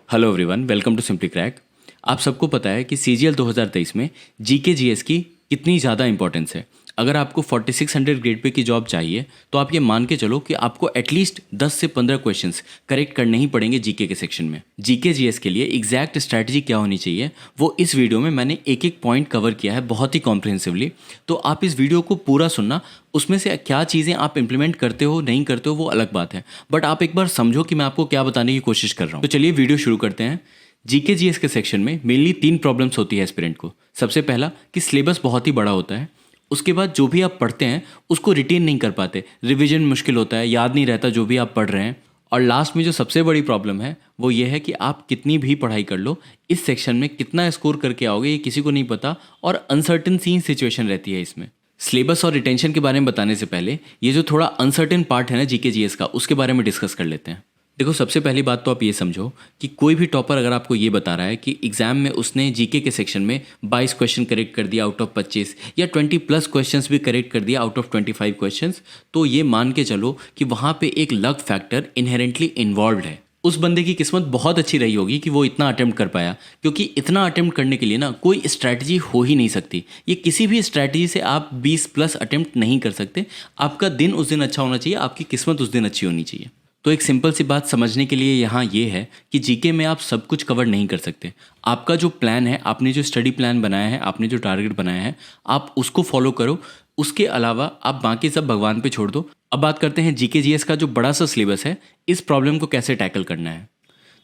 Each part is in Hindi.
Hello everyone, welcome to Simply Crack. आप सबको पता है कि सीजीएल 2023 में जीके जीएस की कितनी ज़्यादा इंपॉर्टेंस है। अगर आपको 4600 ग्रेड पे की जॉब चाहिए तो आप ये मान के चलो कि आपको एटलीस्ट 10 से 15 क्वेश्चंस करेक्ट करने ही पड़ेंगे जीके के सेक्शन में। जीके जीएस के लिए एग्जैक्ट स्ट्रैटेजी क्या होनी चाहिए वो इस वीडियो में मैंने एक एक पॉइंट कवर किया है बहुत ही कॉम्प्रिहेंसिवली। तो आप इस वीडियो को पूरा सुनना, उसमें से क्या चीज़ें आप इंप्लीमेंट करते हो नहीं करते हो वो अलग बात है, बट आप एक बार समझो कि मैं आपको क्या बताने की कोशिश कर रहा हूँ। तो चलिए वीडियो शुरू करते हैं। जीके जीएस के सेक्शन में मेनली 3 प्रॉब्लम्स होती है एस्पिरेंट को। सबसे पहला कि सिलेबस बहुत ही बड़ा होता है। उसके बाद जो भी आप पढ़ते हैं उसको रिटेन नहीं कर पाते, रिवीजन मुश्किल होता है, याद नहीं रहता जो भी आप पढ़ रहे हैं। और लास्ट में जो सबसे बड़ी प्रॉब्लम है वो ये है कि आप कितनी भी पढ़ाई कर लो, इस सेक्शन में कितना स्कोर करके आओगे ये किसी को नहीं पता, और अनसर्टेन सी सिचुएशन रहती है इसमें। सिलेबस और रिटेंशन के बारे में बताने से पहले ये जो थोड़ा अनसर्टेन पार्ट है ना जीके जीएस का, उसके बारे में डिस्कस कर लेते हैं। देखो, सबसे पहली बात तो आप ये समझो कि कोई भी टॉपर अगर आपको ये बता रहा है कि एग्जाम में उसने जीके के सेक्शन में 22 क्वेश्चन करेक्ट कर दिया आउट ऑफ 25, या 20+ क्वेश्चंस भी करेक्ट कर दिया आउट ऑफ 25 क्वेश्चंस, तो ये मान के चलो कि वहाँ पे एक लक फैक्टर इनहेरेंटली इन्वॉल्व है। उस बंदे की किस्मत बहुत अच्छी रही होगी कि वो इतना अटेम्प्ट कर पाया, क्योंकि इतना अटेम्प्ट करने के लिए ना कोई स्ट्रैटेजी हो ही नहीं सकती। ये किसी भी स्ट्रैटेजी से आप 20+ अटेम्प्ट नहीं कर सकते। आपका दिन उस दिन अच्छा होना चाहिए, आपकी किस्मत उस दिन अच्छी होनी चाहिए। तो एक सिंपल सी बात समझने के लिए यहाँ ये है कि जीके में आप सब कुछ कवर नहीं कर सकते। आपका जो प्लान है, आपने जो स्टडी प्लान बनाया है, आपने जो टारगेट बनाया है, आप उसको फॉलो करो। उसके अलावा आप बाकी सब भगवान पे छोड़ दो। अब बात करते हैं जीके जीएस का जो बड़ा सा सिलेबस है, इस प्रॉब्लम को कैसे टैकल करना है।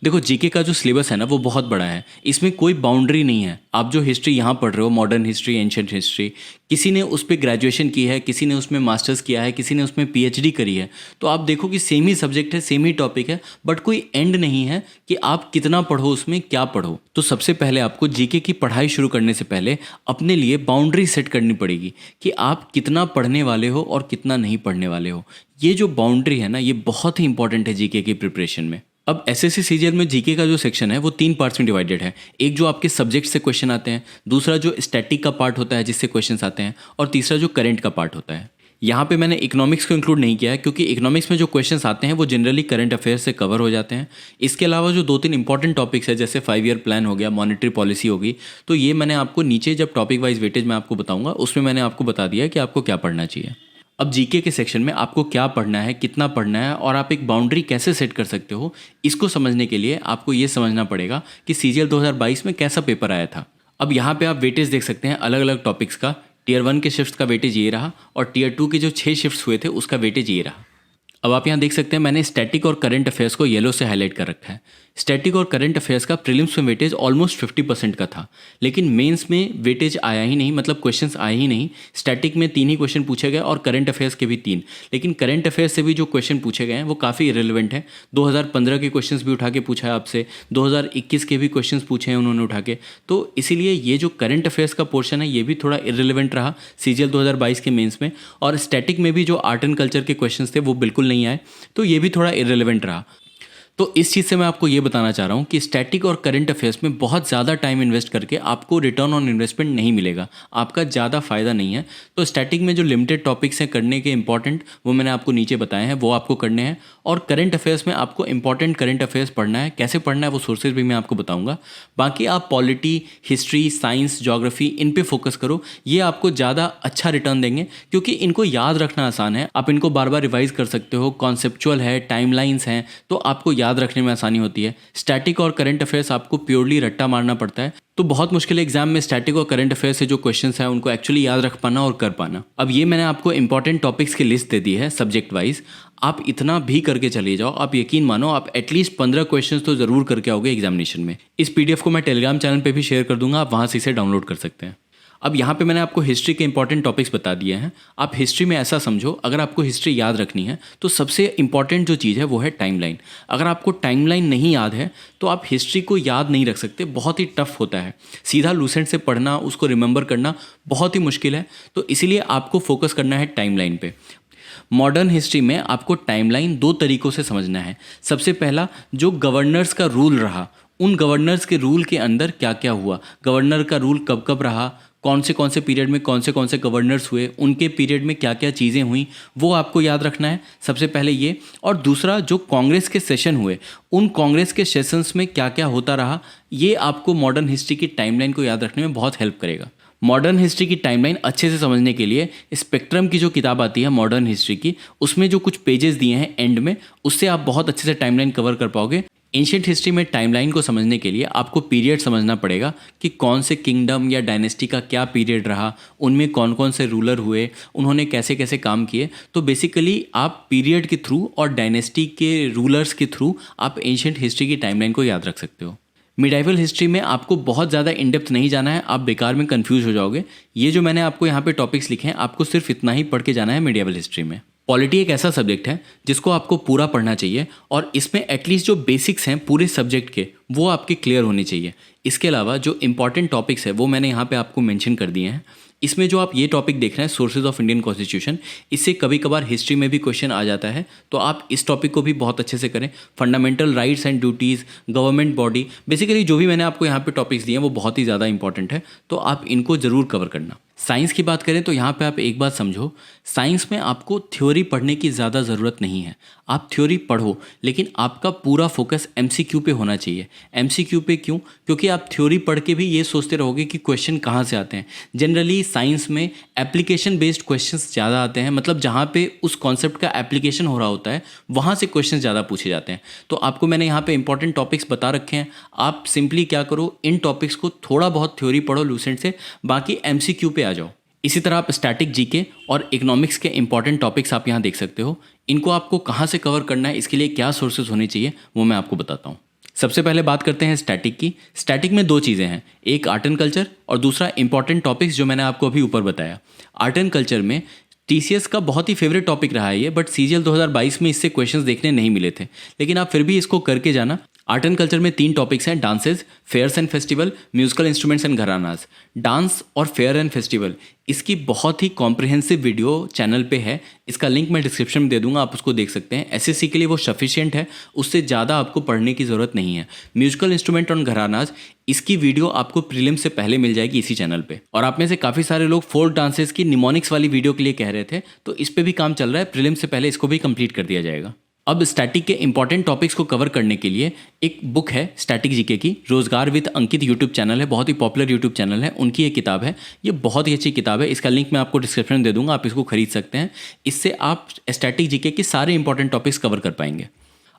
देखो, जीके का जो सिलेबस है ना वो बहुत बड़ा है, इसमें कोई बाउंड्री नहीं है। आप जो हिस्ट्री यहाँ पढ़ रहे हो, मॉडर्न हिस्ट्री, एंशिएंट हिस्ट्री, किसी ने उस पर ग्रेजुएशन की है, किसी ने उसमें मास्टर्स किया है, किसी ने उसमें पीएचडी करी है, तो आप देखो कि सेम ही सब्जेक्ट है, सेम ही टॉपिक है, बट कोई एंड नहीं है कि आप कितना पढ़ो, उसमें क्या पढ़ो। तो सबसे पहले आपको जीके की पढ़ाई शुरू करने से पहले अपने लिए बाउंड्री सेट करनी पड़ेगी कि आप कितना पढ़ने वाले हो और कितना नहीं पढ़ने वाले हो। ये जो बाउंड्री है ना, ये बहुत ही इंपॉर्टेंट है जीके की प्रिपरेशन में। अब एसएससी सीजीएल में जीके का जो सेक्शन है वो 3 पार्ट्स में डिवाइडेड है। एक जो आपके सब्जेक्ट से क्वेश्चन आते हैं, दूसरा जो स्टैटिक का पार्ट होता है जिससे क्वेश्चंस आते हैं, और तीसरा जो करंट का पार्ट होता है। यहाँ पे मैंने इकोनॉमिक्स को इंक्लूड नहीं किया है, क्योंकि इकोनॉमिक्स में जो क्वेश्चंस आते हैं वो जनरली करंट अफेयर्स से कवर हो जाते हैं। इसके अलावा जो 2-3 इंपॉर्टेंट टॉपिक्स है, जैसे 5 ईयर प्लान हो गया, मॉनेटरी पॉलिसी होगी, तो ये मैंने आपको नीचे जब टॉपिक वाइज वेटेज मैं आपको बताऊंगा उसमें मैंने आपको बता दिया है कि आपको क्या पढ़ना चाहिए। अब जीके के सेक्शन में आपको क्या पढ़ना है, कितना पढ़ना है, और आप एक बाउंड्री कैसे सेट कर सकते हो, इसको समझने के लिए आपको ये समझना पड़ेगा कि सीजीएल 2022 में कैसा पेपर आया था। अब यहाँ पे आप वेटेज देख सकते हैं अलग अलग टॉपिक्स का। टियर 1 के शिफ्ट का वेटेज ये रहा, और टियर 2 के जो 6 शिफ्ट्स हुए थे उसका वेटेज ये रहा। अब आप यहाँ देख सकते हैं मैंने स्टैटिक और करंट अफेयर्स को येलो से हाईलाइट कर रखा है। स्टैटिक और करंट अफेयर्स का प्रीलिम्स में वेटेज ऑलमोस्ट 50% का था, लेकिन मेंस में वेटेज आया ही नहीं, मतलब क्वेश्चंस आए ही नहीं। स्टैटिक में 3 ही क्वेश्चन पूछे गए और करंट अफेयर्स के भी 3, लेकिन करंट अफेयर्स से भी जो क्वेश्चन पूछे गए हैं वो काफ़ी इरेलीवेंट है। 2015 के क्वेश्चन भी उठा के पूछा है आपसे, 2021 के भी क्वेश्चन पूछे हैं उन्होंने उठा के। तो इसीलिए ये जो करंट अफेयर्स का पोर्शन है ये भी थोड़ा इरेलीवेंट रहा सीजीएल 2022 के मेंस में। और स्टैटिक में भी जो आर्ट एंड कल्चर के क्वेश्चन थे वो बिल्कुल नहीं आए, तो ये भी थोड़ा इरेलीवेंट रहा। तो इस चीज़ से मैं आपको ये बताना चाह रहा हूँ कि स्टैटिक और करंट अफेयर्स में बहुत ज़्यादा टाइम इन्वेस्ट करके आपको रिटर्न ऑन इन्वेस्टमेंट नहीं मिलेगा, आपका ज़्यादा फायदा नहीं है। तो स्टैटिक में जो लिमिटेड टॉपिक्स हैं करने के इंपॉर्टेंट, वो मैंने आपको नीचे बताए हैं, वो आपको करने हैं। और करंट अफेयर्स में आपको इंपॉर्टेंट करंट अफेयर्स पढ़ना है, कैसे पढ़ना है वो सोर्सेज भी मैं आपको बताऊँगा। बाकी आप पॉलिटी, हिस्ट्री, साइंस, ज्योग्राफी, इन पर फोकस करो, ये आपको ज़्यादा अच्छा रिटर्न देंगे, क्योंकि इनको याद रखना आसान है। आप इनको बार बार रिवाइज कर सकते हो, कॉन्सेप्चुअल है, टाइमलाइंस हैं, तो आपको याद रखने में आसानी होती है। स्टैटिक और करंट अफेयर्स आपको प्योरली रट्टा मारना पड़ता है, तो बहुत मुश्किल है एग्जाम में स्टैटिक और करंट अफेयर्स से जो क्वेश्चंस हैं उनको एक्चुअली याद रख पाना और कर पाना। अब ये मैंने आपको इंपॉर्टेंट टॉपिक्स की लिस्ट दे दी है सब्जेक्ट वाइज। आप इतना भी करके चले जाओ, आप यकीन मानो आप एटलीस्ट 15 क्वेश्चंस तो जरूर करके आओगे एग्जामिनेशन में। इस पीडीएफ को मैं टेलीग्राम चैनल पे भी शेयर कर दूंगा, आप वहाँ से इसे डाउनलोड कर सकते हैं। अब यहाँ पे मैंने आपको हिस्ट्री के इंपॉर्टेंट टॉपिक्स बता दिए हैं। आप हिस्ट्री में ऐसा समझो, अगर आपको हिस्ट्री याद रखनी है तो सबसे इंपॉर्टेंट जो चीज़ है वो है टाइमलाइन। अगर आपको टाइमलाइन नहीं याद है तो आप हिस्ट्री को याद नहीं रख सकते, बहुत ही टफ होता है। सीधा लूसेंट से पढ़ना, उसको रिमेंबर करना बहुत ही मुश्किल है, तो इसीलिए आपको फोकस करना है टाइमलाइन पे। मॉडर्न हिस्ट्री में आपको टाइमलाइन 2 तरीक़ों से समझना है। सबसे पहला, जो गवर्नर्स का रूल रहा, उन गवर्नर्स के रूल के अंदर क्या क्या हुआ, गवर्नर का रूल कब कब रहा, कौन से पीरियड में कौन से गवर्नर्स हुए, उनके पीरियड में क्या क्या चीज़ें हुई, वो आपको याद रखना है सबसे पहले ये। और दूसरा, जो कांग्रेस के सेशन हुए, उन कांग्रेस के सेशंस में क्या क्या होता रहा, ये आपको मॉडर्न हिस्ट्री की टाइमलाइन को याद रखने में बहुत हेल्प करेगा। मॉडर्न हिस्ट्री की टाइमलाइन अच्छे से समझने के लिए स्पेक्ट्रम की जो किताब आती है मॉडर्न हिस्ट्री की, उसमें जो कुछ पेजेस दिए हैं एंड में, उससे आप बहुत अच्छे से टाइमलाइन कवर कर पाओगे। एंशियंट हिस्ट्री में टाइमलाइन को समझने के लिए आपको पीरियड समझना पड़ेगा कि कौन से किंगडम या डायनेस्टी का क्या पीरियड रहा, उनमें कौन से रूलर हुए, उन्होंने कैसे कैसे काम किए। तो बेसिकली आप पीरियड के थ्रू और डायनेस्टी के रूलर्स के थ्रू आप एंशियंट हिस्ट्री की टाइमलाइन को याद रख सकते हो। मिडाइवल हिस्ट्री में आपको बहुत ज़्यादा इन डेप्थ नहीं जाना है, आप बेकार में कंफ्यूज हो जाओगे। ये जो मैंने आपको यहाँ पे टॉपिक्स लिखे हैं, आपको सिर्फ इतना ही पढ़ के जाना है मिडाइवल हिस्ट्री में। पॉलिटी एक ऐसा सब्जेक्ट है जिसको आपको पूरा पढ़ना चाहिए और इसमें एटलीस्ट जो बेसिक्स हैं पूरे सब्जेक्ट के, वो आपके क्लियर होने चाहिए। इसके अलावा जो इंपॉर्टेंट टॉपिक्स है वो मैंने यहाँ पे आपको मेंशन कर दिए हैं। इसमें जो आप ये टॉपिक देख रहे हैं, सोर्सेज ऑफ इंडियन कॉन्स्टिट्यूशन, इससे कभी कभार हिस्ट्री में भी क्वेश्चन आ जाता है, तो आप इस टॉपिक को भी बहुत अच्छे से करें। Fundamental rights and duties, government body, basically जो भी मैंने आपको यहाँ पे टॉपिक्स दिए हैं वो बहुत ही ज़्यादा इंपॉर्टेंट है, तो आप इनको ज़रूर कवर करना। साइंस की बात करें तो यहाँ पे आप एक बात समझो, साइंस में आपको थ्योरी पढ़ने की ज़्यादा ज़रूरत नहीं है। आप थ्योरी पढ़ो, लेकिन आपका पूरा फोकस एमसीक्यू पे होना चाहिए। एमसीक्यू पे क्यों? क्योंकि आप थ्योरी पढ़ के भी ये सोचते रहोगे कि क्वेश्चन कहाँ से आते हैं। जनरली साइंस में एप्लीकेशन बेस्ड क्वेश्चंस ज़्यादा आते हैं, मतलब जहाँ पे उस कॉन्सेप्ट का एप्लीकेशन हो रहा होता है वहाँ से क्वेश्चन ज़्यादा पूछे जाते हैं। तो आपको मैंने यहाँ पे इंपॉर्टेंट टॉपिक्स बता रखे हैं, आप सिंपली क्या करो, इन टॉपिक्स को थोड़ा बहुत थ्योरी पढ़ो लूसेंट से, बाकी एमसीक्यू पे आ जाओ। इसी तरह आप स्टैटिक जीके और इकोनॉमिक्स के इंपॉर्टेंट टॉपिक्स आप यहाँ देख सकते हो। इनको आपको कहाँ से कवर करना है, इसके लिए क्या सोर्सेज होने चाहिए, वो मैं आपको बताता हूँ। सबसे पहले बात करते हैं स्टैटिक की। स्टैटिक में दो चीज़ें हैं, एक आर्ट एंड कल्चर और दूसरा इंपॉर्टेंट टॉपिक्स जो मैंने आपको अभी ऊपर बताया। आर्ट एंड कल्चर में टीसीएस का बहुत ही फेवरेट टॉपिक रहा है ये, बट सीजीएल 2022 में इससे क्वेश्चंस देखने नहीं मिले थे, लेकिन आप फिर भी इसको करके जाना। आर्ट एंड कल्चर में 3 टॉपिक्स हैं, dances, fairs and festival, musical instruments and gharanas. Dance और फेयर एंड फेस्टिवल, इसकी बहुत ही कॉम्प्रिहेंसिव वीडियो चैनल पे है, इसका लिंक मैं डिस्क्रिप्शन में दे दूंगा, आप उसको देख सकते हैं। एसएससी के लिए वो सफिशिएंट है, उससे ज़्यादा आपको पढ़ने की ज़रूरत नहीं है। म्यूजिकल इंस्ट्रूमेंट और घरानाज, इसकी वीडियो आपको प्रीलिम से पहले मिल जाएगी इसी चैनल पे। और आप में से काफ़ी सारे लोग फोल्क डांसेस की निमोनिक्स वाली वीडियो के लिए कह रहे थे, तो इस पर भी काम चल रहा है, प्रीलिम से पहले इसको भी कंप्लीट कर दिया जाएगा। अब स्टैटिक के इंपॉर्टेंट टॉपिक्स को कवर करने के लिए एक बुक है स्टैटिक जीके की, रोजगार विद अंकित यूट्यूब चैनल है, बहुत ही पॉपुलर यूट्यूब चैनल है, उनकी ये किताब है। ये बहुत ही अच्छी किताब है, इसका लिंक मैं आपको डिस्क्रिप्शन में दे दूंगा, आप इसको खरीद सकते हैं। इससे आप स्टैटिक जीके के सारे इंपॉर्टेंट टॉपिक्स कवर कर पाएंगे।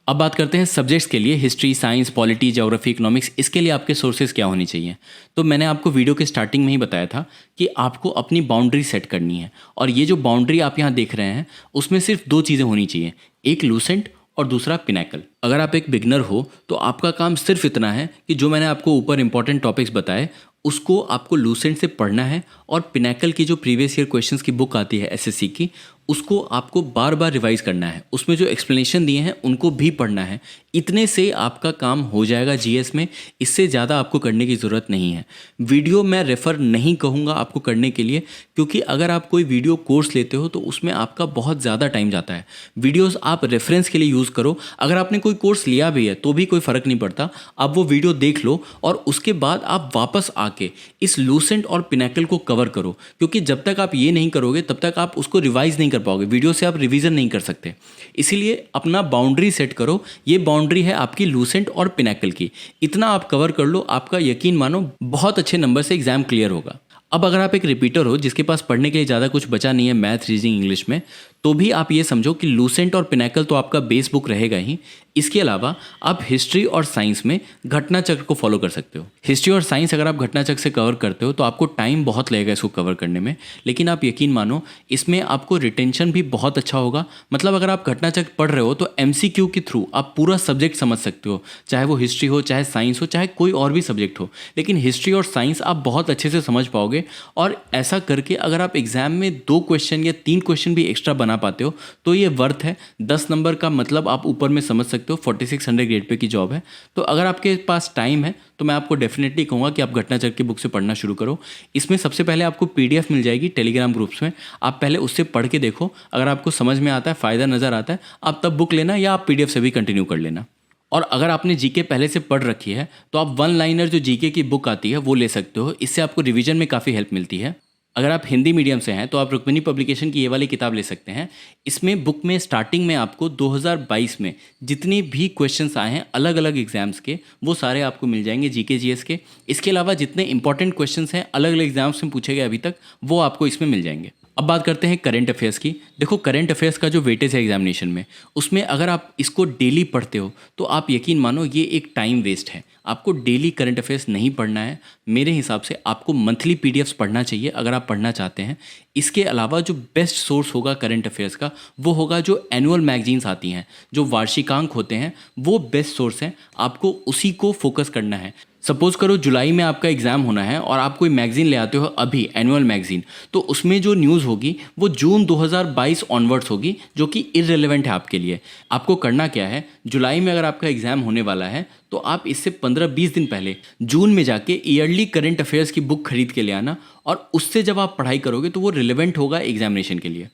अब बात करते हैं सब्जेक्ट्स के लिए, history, science, polity, geography, economics, इसके लिए आपके सोर्सेज क्या होनी चाहिए। तो मैंने आपको वीडियो के स्टार्टिंग में ही बताया था कि आपको अपनी बाउंड्री सेट करनी है, और ये जो बाउंड्री आप यहाँ देख रहे हैं उसमें सिर्फ 2 चीज़ें होनी चाहिए, एक लूसेंट और दूसरा पिनैकल। अगर आप एक बिगनर हो तो आपका काम सिर्फ इतना है कि जो मैंने आपको ऊपर इंपॉर्टेंट टॉपिक्स बताए उसको आपको लूसेंट से पढ़ना है, और पिनैकल की जो प्रीवियस ईयर क्वेश्चंस की बुक आती है एसएससी की, उसको आपको बार बार रिवाइज करना है, उसमें जो एक्सप्लेनेशन दिए हैं उनको भी पढ़ना है। इतने से आपका काम हो जाएगा जीएस में, इससे ज़्यादा आपको करने की ज़रूरत नहीं है। वीडियो मैं रेफ़र नहीं कहूँगा आपको करने के लिए, क्योंकि अगर आप कोई वीडियो कोर्स लेते हो तो उसमें आपका बहुत ज़्यादा टाइम जाता है। वीडियोज़ आप रेफरेंस के लिए यूज़ करो, अगर आपने कोई कोर्स लिया भी है तो भी कोई फ़र्क नहीं पड़ता, आप वो वीडियो देख लो और उसके बाद आप वापस आके इस लूसेंट और पिनैकल को कवर करो, क्योंकि जब तक आप ये नहीं करोगे तब तक आप उसको रिवाइज नहीं कर पाओगे, वीडियो से आप रिवीजन नहीं कर सकते। इसीलिए अपना बाउंड्री सेट करो, ये बाउंड्री है आपकी लूसेंट और पिनैकल की, इतना आप कवर कर लो, आपका यकीन मानो बहुत अच्छे नंबर से एग्जाम क्लियर होगा। अब अगर आप एक रिपीटर हो जिसके पास पढ़ने के लिए ज़्यादा कुछ बचा नहीं है मैथ, रीजनिंग, इंग्लिश में, तो भी आप ये समझो कि लूसेंट और पिनैकल तो आपका बेस बुक रहेगा ही। इसके अलावा आप हिस्ट्री और साइंस में घटना चक्र को फॉलो कर सकते हो। हिस्ट्री और साइंस अगर आप घटना चक्र से कवर करते हो तो आपको टाइम बहुत लगेगा इसको कवर करने में, लेकिन आप यकीन मानो इसमें आपको रिटेंशन भी बहुत अच्छा होगा। मतलब अगर आप घटना चक्र पढ़ रहे हो तो एमसीक्यू के थ्रू आप पूरा सब्जेक्ट समझ सकते हो, चाहे वो हिस्ट्री हो, चाहे साइंस हो, चाहे कोई और भी सब्जेक्ट हो, लेकिन हिस्ट्री और साइंस आप बहुत अच्छे से समझ पाओगे। और ऐसा करके अगर आप एग्जाम में 2 क्वेश्चन या 3 क्वेश्चन भी एक्स्ट्रा बना पाते हो तो ये वर्थ है। 10 नंबर का मतलब आप ऊपर में समझ सकते हो, 4600 ग्रेड पे की जॉब है। तो अगर आपके पास टाइम है तो मैं आपको डेफिनेटली कहूँगा कि आप घटना चक्र की बुक से पढ़ना शुरू करो। इसमें सबसे पहले आपको पीडीएफ मिल जाएगी टेलीग्राम ग्रुप्स में, आप पहले उससे पढ़ के देखो, अगर आपको समझ में आता है, फ़ायदा नज़र आता है, आप तब बुक लेना या आप पीडीएफ से भी कंटिन्यू कर लेना। और अगर आपने जीके पहले से पढ़ रखी है तो आप वन लाइनर जो जीके की बुक आती है वो ले सकते हो। इससे आपको रिवीजन में काफ़ी हेल्प मिलती है। अगर आप हिंदी मीडियम से हैं तो आप रुक्मिणी पब्लिकेशन की ये वाली किताब ले सकते हैं। इसमें बुक में स्टार्टिंग में आपको 2022 में जितने भी क्वेश्चंस आए हैं अलग अलग एग्जाम्स के, वो सारे आपको मिल जाएंगे जीके जीएस के। इसके अलावा जितने इंपॉर्टेंट क्वेश्चंस हैं अलग अलग एग्जाम्स में पूछे गए अभी तक, वो आपको इसमें मिल जाएंगे। अब बात करते हैं करंट अफेयर्स की। देखो, करंट अफेयर्स का जो वेटेज है एग्जामिनेशन में, उसमें अगर आप इसको डेली पढ़ते हो तो आप यकीन मानो ये एक टाइम वेस्ट है। आपको डेली करंट अफेयर्स नहीं पढ़ना है। मेरे हिसाब से आपको मंथली पीडीएफ्स पढ़ना चाहिए अगर आप पढ़ना चाहते हैं। इसके अलावा जो बेस्ट सोर्स होगा करंट अफेयर्स का, वो होगा जो एनुअल मैगजीन्स आती हैं, जो वार्षिकांक होते हैं, वो बेस्ट सोर्स हैं। आपको उसी को फोकस करना है। सपोज करो जुलाई में आपका एग्ज़ाम होना है और आप कोई मैगज़ीन ले आते हो अभी, एनुअल मैगज़ीन, तो उसमें जो न्यूज़ होगी वो जून 2022 ऑनवर्ड्स होगी, जो कि इररिलेवेंट है आपके लिए। आपको करना क्या है, जुलाई में अगर आपका एग्ज़ाम होने वाला है तो आप इससे 15-20 दिन पहले जून में जाके ईयरली करंट अफेयर्स की बुक खरीद के ले आना, और उससे जब आप पढ़ाई करोगे तो वो रिलेवेंट होगा एग्जामिनेशन के लिए।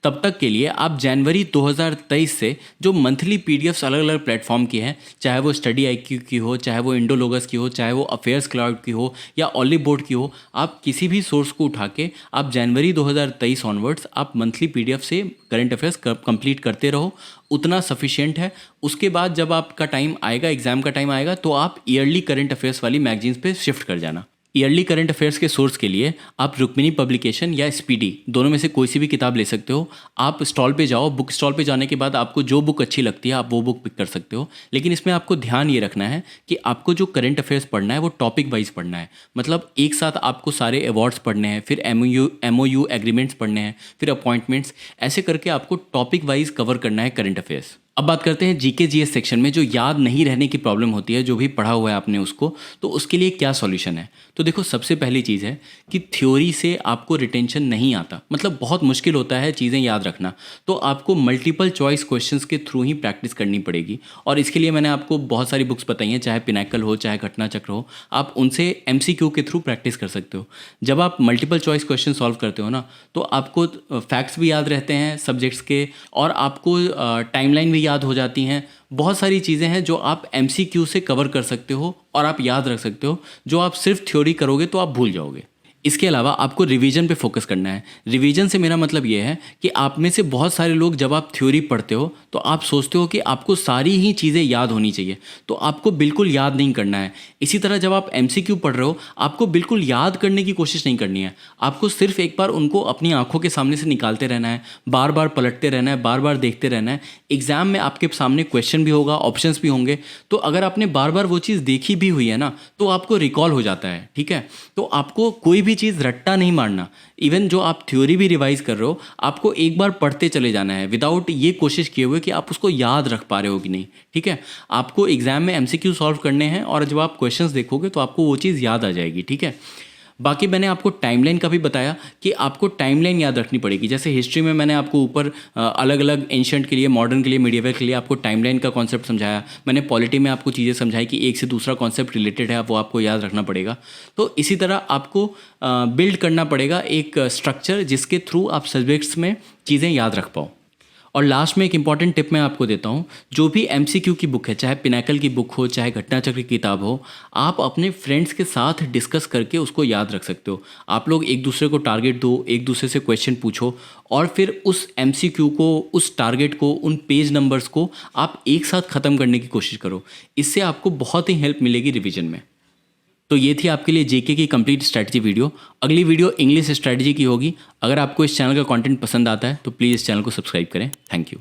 तब तक के लिए आप जनवरी 2023 से जो मंथली पीडीएफ्स अलग अलग प्लेटफॉर्म की हैं, चाहे वो स्टडी आईक्यू की हो, चाहे वो इंडोलोगस की हो, चाहे वो अफेयर्स क्लाउड की हो या ऑलिव बोर्ड की हो, आप किसी भी सोर्स को उठा के आप जनवरी 2023 ऑनवर्ड्स आप मंथली पीडीएफ से करंट अफेयर्स कंप्लीट करते रहो। उतना सफिशिएंट है। उसके बाद जब आपका टाइम आएगा, एग्जाम का टाइम आएगा, तो आप ईयरली करंट अफेयर्स वाली मैगजीन्स पे शिफ्ट कर जाना। ईयरली करंट अफेयर्स के सोर्स के लिए आप रुक्मिणी पब्लिकेशन या स्पीडी, दोनों में से कोई सी भी किताब ले सकते हो। आप स्टॉल पे जाओ, बुक स्टॉल पे जाने के बाद आपको जो बुक अच्छी लगती है आप वो बुक पिक कर सकते हो। लेकिन इसमें आपको ध्यान ये रखना है कि आपको जो करंट अफेयर्स पढ़ना है वो टॉपिक वाइज पढ़ना है। मतलब एक साथ आपको सारे अवार्ड्स पढ़ने हैं, फिर एमओयू एग्रीमेंट्स पढ़ने हैं, फिर अपॉइंटमेंट्स, ऐसे करके आपको टॉपिक वाइज कवर करना है करंट अफेयर्स। अब बात करते हैं जीके जीएस सेक्शन में जो याद नहीं रहने की प्रॉब्लम होती है, जो भी पढ़ा हुआ है आपने उसको, तो उसके लिए क्या सॉल्यूशन है। तो देखो, सबसे पहली चीज़ है कि थ्योरी से आपको रिटेंशन नहीं आता, मतलब बहुत मुश्किल होता है चीज़ें याद रखना। तो आपको मल्टीपल चॉइस क्वेश्चंस के थ्रू ही प्रैक्टिस करनी पड़ेगी, और इसके लिए मैंने आपको बहुत सारी बुक्स बताई हैं, चाहे पिनाकल हो, चाहे घटना चक्र हो। आप उनसे एमसीक्यू के थ्रू प्रैक्टिस कर सकते हो। जब आप मल्टीपल चॉइस क्वेश्चन सॉल्व करते हो ना, तो आपको फैक्ट्स भी याद रहते हैं सब्जेक्ट्स के, और आपको टाइमलाइन भी याद हो जाती हैं। बहुत सारी चीज़ें हैं जो आप एमसीक्यू से कवर कर सकते हो और आप याद रख सकते हो, जो आप सिर्फ थ्योरी करोगे तो आप भूल जाओगे। इसके अलावा आपको रिवीजन पे फोकस करना है। रिवीजन से मेरा मतलब ये है कि आप में से बहुत सारे लोग जब आप थ्योरी पढ़ते हो तो आप सोचते हो कि आपको सारी ही चीज़ें याद होनी चाहिए, तो आपको बिल्कुल याद नहीं करना है। इसी तरह जब आप एमसीक्यू पढ़ रहे हो, आपको बिल्कुल याद करने की कोशिश नहीं करनी है। आपको सिर्फ एक बार उनको अपनी आंखों के सामने से निकालते रहना है, बार बार पलटते रहना है, बार बार देखते रहना है। एग्जाम में आपके सामने क्वेश्चन भी होगा, ऑप्शंस भी होंगे, तो अगर आपने बार बार वो चीज़ देखी भी हुई है ना, तो आपको रिकॉल हो जाता है। ठीक है, तो आपको कोई भी चीज़ रट्टा नहीं मारना। इवन जो आप थ्योरी भी रिवाइज कर रहे हो, आपको एक बार पढ़ते चले जाना है विदाउट ये कोशिश किए हुए कि आप उसको याद रख पा रहे हो कि नहीं। ठीक है, आपको एग्जाम में एमसीक्यू सॉल्व करने हैं, और जब आप क्वेश्चंस देखोगे तो आपको वो चीज़ याद आ जाएगी। ठीक है, बाकी मैंने आपको टाइमलाइन का भी बताया कि आपको टाइमलाइन याद रखनी पड़ेगी। जैसे हिस्ट्री में मैंने आपको ऊपर अलग अलग एंशिएंट के लिए, मॉडर्न के लिए, मीडिएवल के लिए आपको टाइमलाइन का कॉन्सेप्ट समझाया। मैंने पॉलिटी में आपको चीज़ें समझाई कि एक से दूसरा कॉन्सेप्ट रिलेटेड है, वो आपको याद रखना पड़ेगा। तो इसी तरह आपको बिल्ड करना पड़ेगा एक स्ट्रक्चर जिसके थ्रू आप सब्जेक्ट्स में चीज़ें याद रख पाओ। और लास्ट में एक इंपॉर्टेंट टिप मैं आपको देता हूँ, जो भी एमसीक्यू की बुक है, चाहे पिनाकल की बुक हो, चाहे घटना चक्र की किताब हो, आप अपने फ्रेंड्स के साथ डिस्कस करके उसको याद रख सकते हो। आप लोग एक दूसरे को टारगेट दो, एक दूसरे से क्वेश्चन पूछो, और फिर उस एमसीक्यू को, उस टारगेट को, उन पेज नंबर्स को आप एक साथ ख़त्म करने की कोशिश करो। इससे आपको बहुत ही हेल्प मिलेगी रिविजन में। तो ये थी आपके लिए जेके की कंप्लीट स्ट्रैटेजी वीडियो। अगली वीडियो इंग्लिश स्ट्रैटेजी की होगी। अगर आपको इस चैनल का कंटेंट पसंद आता है तो प्लीज़ इस चैनल को सब्सक्राइब करें। Thank you.